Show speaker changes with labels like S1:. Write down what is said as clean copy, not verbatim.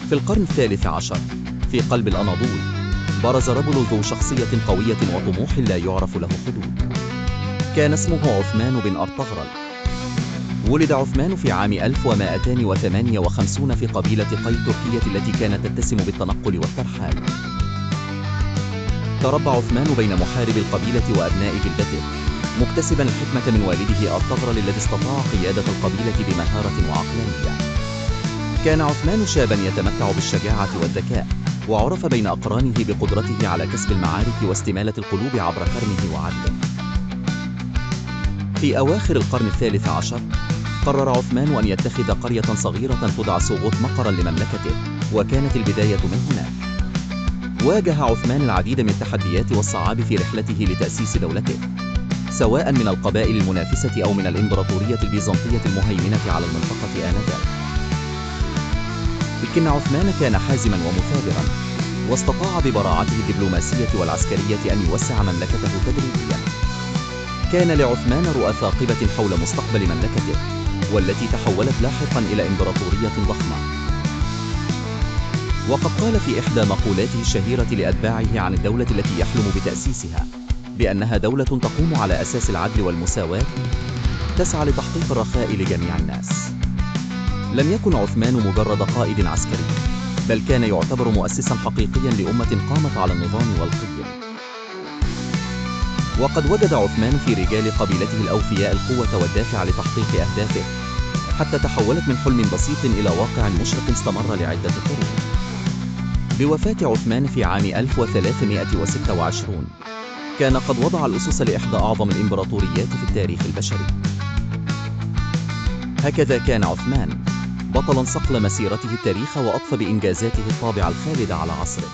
S1: في القرن الثالث عشر في قلب الأناضول برز رجل ذو شخصية قوية وطموح لا يعرف له حدود. كان اسمه عثمان بن أرطغرل. ولد عثمان في عام 1258 في قبيلة قي التركية التي كانت تتسم بالتنقل والترحال. تربى عثمان بين محارب القبيلة وأبناء جلدته، مكتسبا الحكمة من والده أرطغرل الذي استطاع قيادة القبيلة بمهارة وعقلانية. كان عثمان شابا يتمتع بالشجاعة والذكاء، وعرف بين أقرانه بقدرته على كسب المعارك واستمالة القلوب عبر كرمه وعدله. في أواخر القرن الثالث عشر قرر عثمان أن يتخذ قرية صغيرة تدعى سوغوت مقرا لمملكته، وكانت البداية من هناك. واجه عثمان العديد من التحديات والصعاب في رحلته لتأسيس دولته، سواء من القبائل المنافسة أو من الإمبراطورية البيزنطية المهيمنة على المنطقة آنذاك. لكن عثمان كان حازما ومثابرا، واستطاع ببراعته الدبلوماسية والعسكرية أن يوسع مملكته تدريجيا. كان لعثمان رؤى ثاقبة حول مستقبل مملكته، والتي تحولت لاحقا إلى إمبراطورية ضخمة. وقد قال في إحدى مقولاته الشهيرة لأتباعه عن الدولة التي يحلم بتأسيسها بأنها دولة تقوم على أساس العدل والمساواة، تسعى لتحقيق الرخاء لجميع الناس. لم يكن عثمان مجرد قائد عسكري، بل كان يعتبر مؤسسا حقيقيا لأمة قامت على النظام والقيم. وقد وجد عثمان في رجال قبيلته الأوفياء القوة والدافع لتحقيق أهدافه، حتى تحولت من حلم بسيط إلى واقع مشرق استمر لعدة قرون. بوفاة عثمان في عام 1326 كان قد وضع الأسس لإحدى أعظم الإمبراطوريات في التاريخ البشري. هكذا كان عثمان بطلا صقل مسيرته التاريخ، وأضفى بإنجازاته الطابع الخالد على عصره.